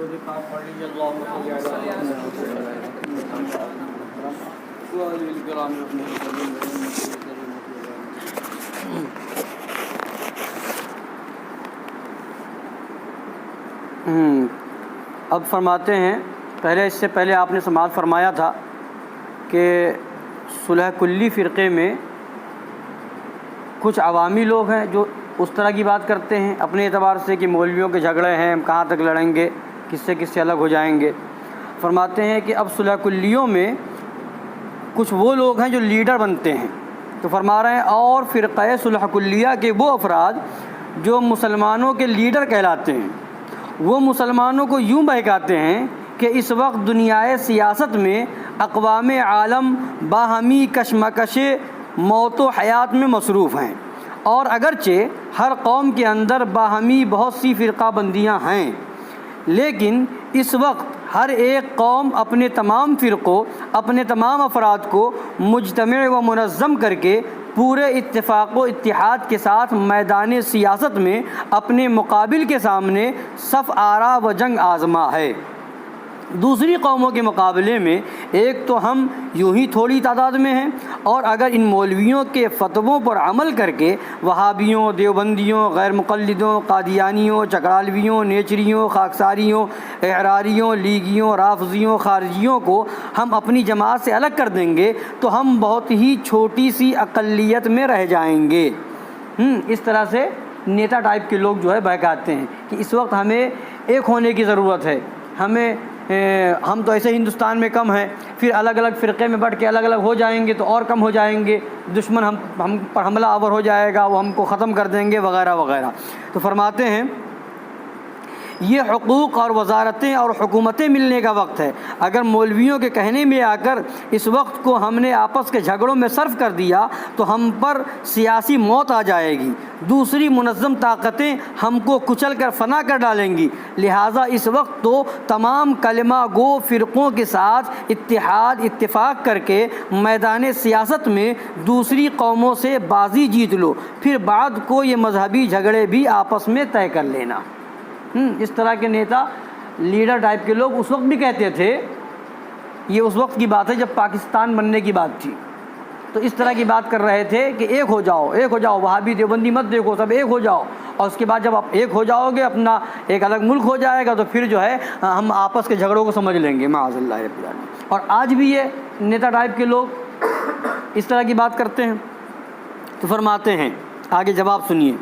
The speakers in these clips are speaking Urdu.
درود پاک پڑھ لیجیے، اللہم صلی علی اب فرماتے ہیں، اس سے پہلے آپ نے سماعت فرمایا تھا کہ صلح کلی فرقے میں کچھ عوامی لوگ ہیں جو اس طرح کی بات کرتے ہیں اپنے اعتبار سے کہ مولویوں کے جھگڑے ہیں، ہم کہاں تک لڑیں گے، کس سے الگ ہو جائیں گے۔ فرماتے ہیں کہ اب صلح کلیوں میں کچھ وہ لوگ ہیں جو لیڈر بنتے ہیں، تو فرما رہے ہیں اور فرقہ صلح کلیہ کے وہ افراد جو مسلمانوں کے لیڈر کہلاتے ہیں، وہ مسلمانوں کو یوں بہکاتے ہیں کہ اس وقت دنیائے سیاست میں اقوام عالم باہمی کشمکش موت و حیات میں مصروف ہیں، اور اگرچہ ہر قوم کے اندر باہمی بہت سی فرقہ بندیاں ہیں، لیکن اس وقت ہر ایک قوم اپنے تمام فرقوں، اپنے تمام افراد کو مجتمع و منظم کر کے پورے اتفاق و اتحاد کے ساتھ میدان سیاست میں اپنے مقابل کے سامنے صف آرا و جنگ آزما ہے۔ دوسری قوموں کے مقابلے میں ایک تو ہم یوں ہی تھوڑی تعداد میں ہیں، اور اگر ان مولویوں کے فتووں پر عمل کر کے وہابیوں، دیوبندیوں، غیر مقلدوں، قادیانیوں، چکرالویوں، نیچریوں، خاکساریوں، احراریوں، لیگیوں، رافضیوں، خارجیوں کو ہم اپنی جماعت سے الگ کر دیں گے تو ہم بہت ہی چھوٹی سی اقلیت میں رہ جائیں گے۔ اس طرح سے نیتا ٹائپ کے لوگ جو ہے بہکاتے ہیں کہ اس وقت ہمیں ایک ہونے کی ضرورت ہے، ہم تو ایسے ہندوستان میں کم ہیں، پھر الگ الگ فرقے میں بٹ کے الگ الگ ہو جائیں گے تو اور کم ہو جائیں گے، دشمن ہم پر حملہ آور ہو جائے گا، وہ ہم کو ختم کر دیں گے وغیرہ وغیرہ۔ تو فرماتے ہیں یہ حقوق اور وزارتیں اور حکومتیں ملنے کا وقت ہے، اگر مولویوں کے کہنے میں آ کر اس وقت کو ہم نے آپس کے جھگڑوں میں صرف کر دیا تو ہم پر سیاسی موت آ جائے گی، دوسری منظم طاقتیں ہم کو کچل کر فنا کر ڈالیں گی، لہٰذا اس وقت تو تمام کلمہ گو فرقوں کے ساتھ اتفاق کر کے میدان سیاست میں دوسری قوموں سے بازی جیت لو، پھر بعد کو یہ مذہبی جھگڑے بھی آپس میں طے کر لینا۔ اس طرح کے نیتا لیڈر ٹائپ کے لوگ اس وقت بھی کہتے تھے، یہ اس وقت کی بات ہے جب پاکستان بننے کی بات تھی، تو اس طرح کی بات کر رہے تھے کہ ایک ہو جاؤ، وہابی دیوبندی مت دیکھو، سب ایک ہو جاؤ، اور اس کے بعد جب آپ ایک ہو جاؤ گے، اپنا ایک الگ ملک ہو جائے گا تو پھر جو ہے ہم آپس کے جھگڑوں کو سمجھ لیں گے، معاذ اللہ رب العالمین۔ اور آج بھی یہ نیتا ٹائپ کے لوگ اس طرح کی بات کرتے ہیں۔ تو فرماتے ہیں، آگے جواب سنیے،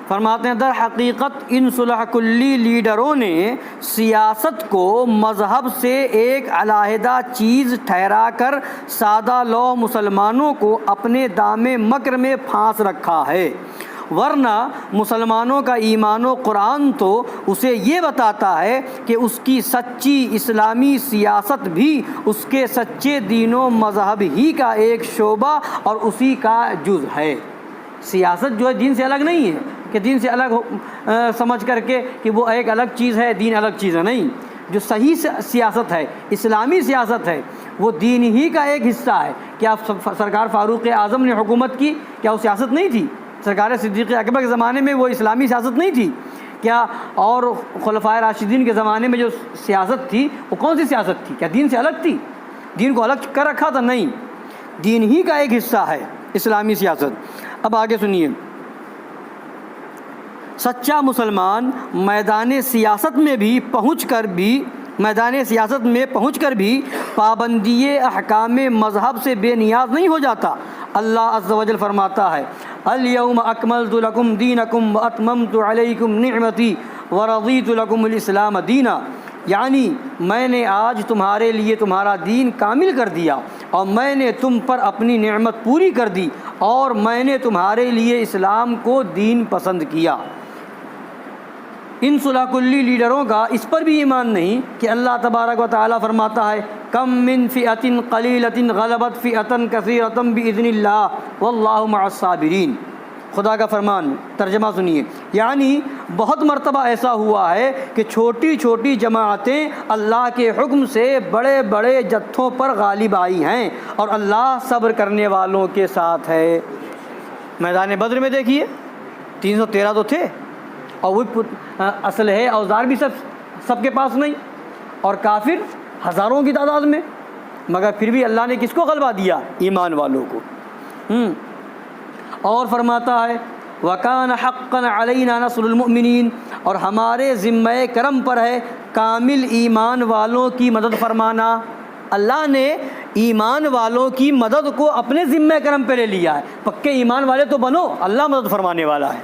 فرماتے ہیں در حقیقت ان صلح کلی لیڈروں نے سیاست کو مذہب سے ایک علیحدہ چیز ٹھہرا کر سادہ لو مسلمانوں کو اپنے دام مکر میں پھانس رکھا ہے، ورنہ مسلمانوں کا ایمان و قرآن تو اسے یہ بتاتا ہے کہ اس کی سچی اسلامی سیاست بھی اس کے سچے دین و مذہب ہی کا ایک شعبہ اور اسی کا جز ہے۔ سیاست جو ہے دین سے الگ نہیں ہے کہ دین سے الگ سمجھ کر کے کہ وہ ایک الگ چیز ہے، دین الگ چیز ہے، نہیں، جو صحیح سیاست ہے، اسلامی سیاست ہے، وہ دین ہی کا ایک حصہ ہے۔ کیا سرکار فاروق اعظم نے حکومت کی، کیا وہ سیاست نہیں تھی؟ سرکار صدیق اکبر کے زمانے میں وہ اسلامی سیاست نہیں تھی کیا؟ اور خلفائے راشدین کے زمانے میں جو سیاست تھی وہ کون سی سیاست تھی؟ کیا دین سے الگ تھی؟ دین کو الگ کر رکھا تھا؟ نہیں، دین ہی کا ایک حصہ ہے اسلامی سیاست۔ اب آگے سنیے، سچا مسلمان میدان سیاست میں پہنچ کر بھی پابندی احکام مذہب سے بے نیاز نہیں ہو جاتا۔ اللہ عز و جل فرماتا ہے، الیوم اکملت لکم دینکم واتممت علیکم نعمتی ورضیت لکم الاسلام دینا، یعنی میں نے آج تمہارے لیے تمہارا دین کامل کر دیا اور میں نے تم پر اپنی نعمت پوری کر دی اور میں نے تمہارے لیے اسلام کو دین پسند کیا۔ ان صلح کلی لیڈروں کا اس پر بھی ایمان نہیں کہ اللہ تبارک و تعالیٰ فرماتا ہے، کم من فئۃ قلیلۃ غلبت فئۃ کثیرۃ باذن اللہ واللہ مع الصابرین۔ خدا کا فرمان، ترجمہ سنیے، یعنی بہت مرتبہ ایسا ہوا ہے کہ چھوٹی چھوٹی جماعتیں اللہ کے حکم سے بڑے بڑے جتھوں پر غالب آئی ہیں اور اللہ صبر کرنے والوں کے ساتھ ہے۔ میدان بدر میں دیکھیے 313 تو تھے، اور وہ اسلحے اوزار بھی سب سب کے پاس نہیں، اور کافر ہزاروں کی تعداد میں، مگر پھر بھی اللہ نے کس کو غلبہ دیا؟ ایمان والوں کو۔ اور فرماتا ہے وَكَانَ حَقًّا عَلَيْنَا نَصْرُ الْمُؤْمِنِينَ، اور ہمارے ذمہ کرم پر ہے کامل ایمان والوں کی مدد فرمانا۔ اللہ نے ایمان والوں کی مدد کو اپنے ذمہ کرم پہ لے لیا ہے، پکے ایمان والے تو بنو، اللہ مدد فرمانے والا ہے۔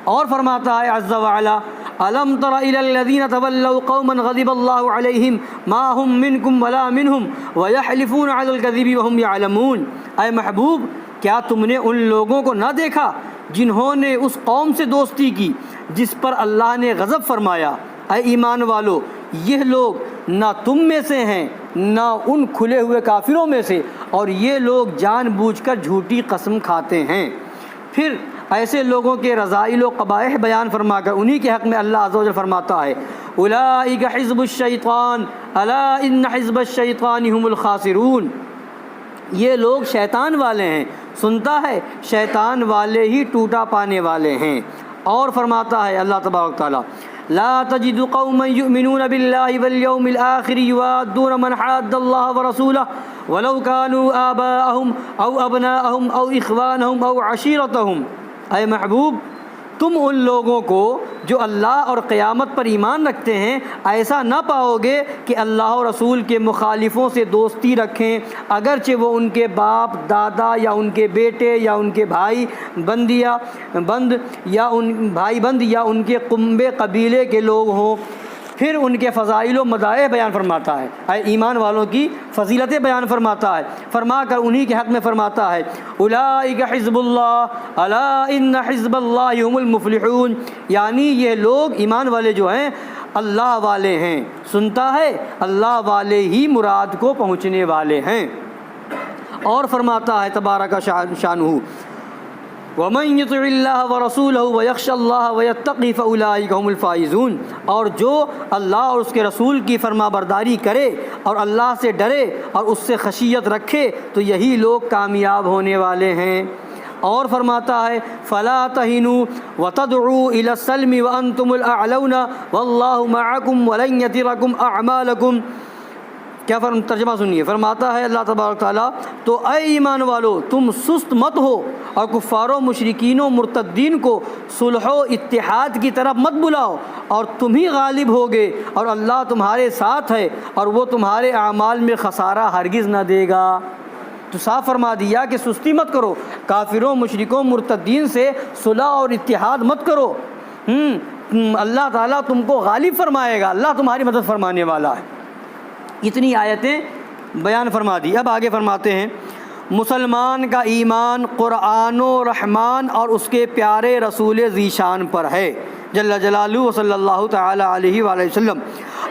اور فرماتا ہے عز وعلا أَلَمْ تَرَ إِلَى الَّذِينَ تَوَلَّوْا قَوْمًا غَضِبَ اللَّهُ عَلَيْهِمْ مَا هُمْ مِنْكُمْ وَلَا مِنْهُمْ وَيَحْلِفُونَ عَلَى الْكَذِبِ وَهُمْ يَعْلَمُونَ۔ اے محبوب، کیا تم نے ان لوگوں کو نہ دیکھا جنہوں نے اس قوم سے دوستی کی جس پر اللہ نے غضب فرمایا؟ اے ایمان والو، یہ لوگ نہ تم میں سے ہیں نہ ان کھلے ہوئے کافروں میں سے، اور یہ لوگ جان بوجھ کر جھوٹی قسم کھاتے ہیں۔ پھر ایسے لوگوں کے رذائل و قبائح بیان فرما کر انہی کے حق میں اللہ عز و جل فرماتا ہے اولئک حزب الشیطان الا ان حزب الشیطان هم الخاسرون۔ یہ لوگ شیطان والے ہیں، سنتا ہے شیطان والے ہی ٹوٹا پانے والے ہیں۔ اور فرماتا ہے اللہ تبارک تعالیٰ لا تجد قوما يؤمنون بالله واليوم الآخر يوادون من حاد الله ورسوله ولو كانوا آباءهم أو أبناءهم أو إخوانهم أو عشيرتهم۔ اے محبوب، تم ان لوگوں کو جو اللہ اور قیامت پر ایمان رکھتے ہیں ایسا نہ پاؤ گے کہ اللہ اور رسول کے مخالفوں سے دوستی رکھیں، اگرچہ وہ ان کے باپ دادا یا ان کے بیٹے یا ان کے بھائی بند یا ان کے قنبے قبیلے کے لوگ ہوں۔ پھر ان کے فضائل و مدائح بیان فرماتا ہے، اے ایمان والوں کی فضیلتیں بیان فرماتا ہے، فرما کر انہی کے حق میں فرماتا ہے اولئک حزب اللہ الا ان حزب اللہ هم المفلحون۔ یعنی یہ لوگ ایمان والے جو ہیں اللہ والے ہیں، سنتا ہے اللہ والے ہی مراد کو پہنچنے والے ہیں۔ اور فرماتا ہے تبارک شانہ وَمَن يُطِعِ اللَّهَ وَرَسُولَهُ وَيَخْشَ اللَّهَ وَيَتَّقِ فَأُولَٰئِكَ هُمُ الْفَائِزُونَ۔ اور جو اللہ اور اس کے رسول کی فرما برداری کرے اور اللہ سے ڈرے اور اس سے خشیت رکھے تو یہی لوگ کامیاب ہونے والے ہیں۔ اور فرماتا ہے فَلَا تَهِنُوا وَتَدْعُوا إِلَى السَّلْمِ وَأَنْتُمُ الْأَعْلَوْنَ وَاللَّهُ مَعَكُمْ وَلَن يَتِرَكُمْ أَعْمَالَكُمْ۔ کیا ترجمہ سنیے، فرماتا ہے اللہ تبارک تعالیٰ تو اے ایمان والو، تم سست مت ہو اور کفاروں مشرکین و مرتدین کو صلح و اتحاد کی طرف مت بلاؤ، اور تم ہی غالب ہوگے اور اللہ تمہارے ساتھ ہے اور وہ تمہارے اعمال میں خسارہ ہرگز نہ دے گا۔ تو صاف فرما دیا کہ سستی مت کرو، کافروں مشرکوں مرتدین سے صلح اور اتحاد مت کرو، اللہ تعالیٰ تم کو غالب فرمائے گا، اللہ تمہاری مدد فرمانے والا ہے۔ اتنی آیتیں بیان فرما دی۔ اب آگے فرماتے ہیں مسلمان کا ایمان قرآن و رحمان اور اس کے پیارے رسول ذیشان پر ہے جل جلالہ صلی اللہ تعالی علیہ وآلہ وسلم،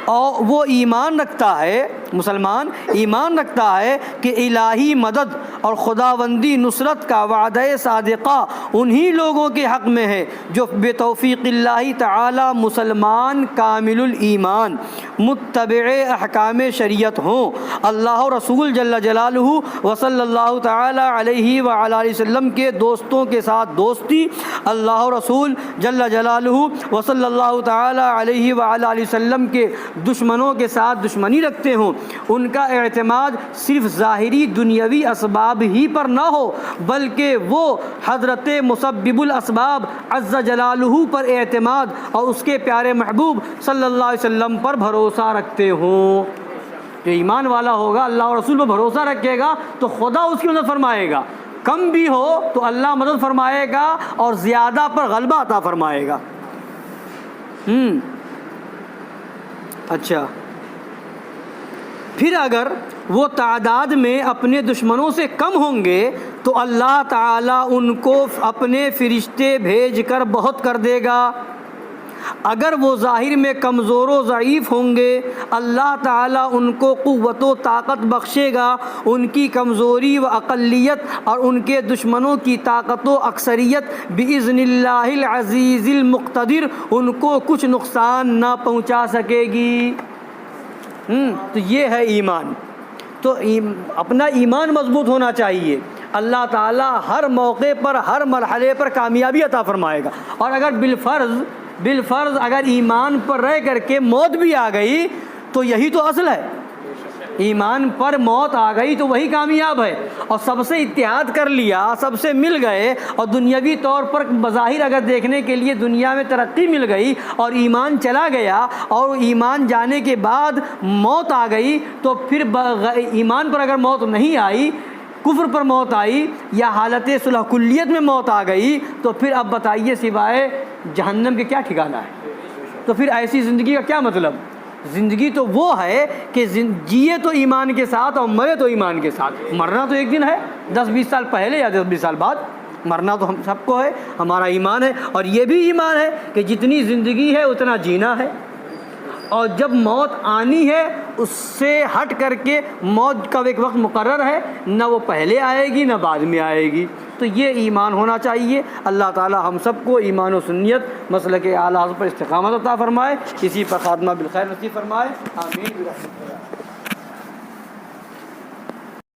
اور وہ ایمان رکھتا ہے، مسلمان ایمان رکھتا ہے کہ الہی مدد اور خداوندی نصرت کا وعدہ صادقہ انہی لوگوں کے حق میں ہے جو بتوفیق اللہ تعالی مسلمان کامل الایمان متبع احکام شریعت ہوں۔ اللہ رسول جل جلالہ وصلی اللہ تعالی علیہ وآلہ وسلم کے دوستوں کے ساتھ دوستی، اللہ رسول جل جلالہ وصلی اللہ تعالی علیہ وآلہ وسلم کے دشمنوں کے ساتھ دشمنی رکھتے ہوں، ان کا اعتماد صرف ظاہری دنیاوی اسباب ہی پر نہ ہو بلکہ وہ حضرت مسبب الاسباب عز جلالہ پر اعتماد اور اس کے پیارے محبوب صلی اللہ علیہ وسلم پر بھروسہ رکھتے ہوں۔ جو ایمان والا ہوگا اللہ اور رسول پر بھروسہ رکھے گا تو خدا اس کی مدد فرمائے گا، کم بھی ہو تو اللہ مدد فرمائے گا اور زیادہ پر غلبہ عطا فرمائے گا۔ اچھا، پھر اگر وہ تعداد میں اپنے دشمنوں سے کم ہوں گے تو اللہ تعالیٰ ان کو اپنے فرشتے بھیج کر بہت کر دے گا۔ اگر وہ ظاہر میں کمزور و ضعیف ہوں گے اللہ تعالیٰ ان کو قوت و طاقت بخشے گا، ان کی کمزوری و اقلیت اور ان کے دشمنوں کی طاقت و اکثریت بإذن اللہ العزیز المقتدر ان کو کچھ نقصان نہ پہنچا سکے گی۔ تو یہ ہے ایمان۔ تو اپنا ایمان مضبوط ہونا چاہیے، اللہ تعالیٰ ہر موقع پر ہر مرحلے پر کامیابی عطا فرمائے گا۔ اور اگر بالفرض بالفرض اگر ایمان پر رہ کر کے موت بھی آ گئی تو یہی تو اصل ہے، ایمان پر موت آ گئی تو وہی کامیاب ہے، اور سب سے اتحاد کر لیا، سب سے مل گئے، اور دنیاوی طور پر بظاہر اگر دیکھنے کے لیے دنیا میں ترقی مل گئی اور ایمان چلا گیا، اور ایمان جانے کے بعد موت آ گئی، تو پھر ایمان پر اگر موت نہیں آئی، کفر پر موت آئی، یا حالت صلح کلیت میں موت آ گئی، تو پھر اب بتائیے سوائے جہنم کے کیا ٹھکانہ ہے؟ تو پھر ایسی زندگی کا کیا مطلب؟ زندگی تو وہ ہے کہ جیے تو ایمان کے ساتھ اور مرے تو ایمان کے ساتھ۔ مرنا تو ایک دن ہے، 10-20 سال پہلے یا 10-20 سال بعد، مرنا تو ہم سب کو ہے، ہمارا ایمان ہے، اور یہ بھی ایمان ہے کہ جتنی زندگی ہے اتنا جینا ہے، اور جب موت آنی ہے اس سے ہٹ کر کے موت کا ایک وقت مقرر ہے، نہ وہ پہلے آئے گی نہ بعد میں آئے گی۔ تو یہ ایمان ہونا چاہیے۔ اللہ تعالی ہم سب کو ایمان و سنت مسلک اعلیٰ پر استقامت عطا فرمائے، اسی پر خاتمہ بالخیر نصیب فرمائے، آمین برحمتہ۔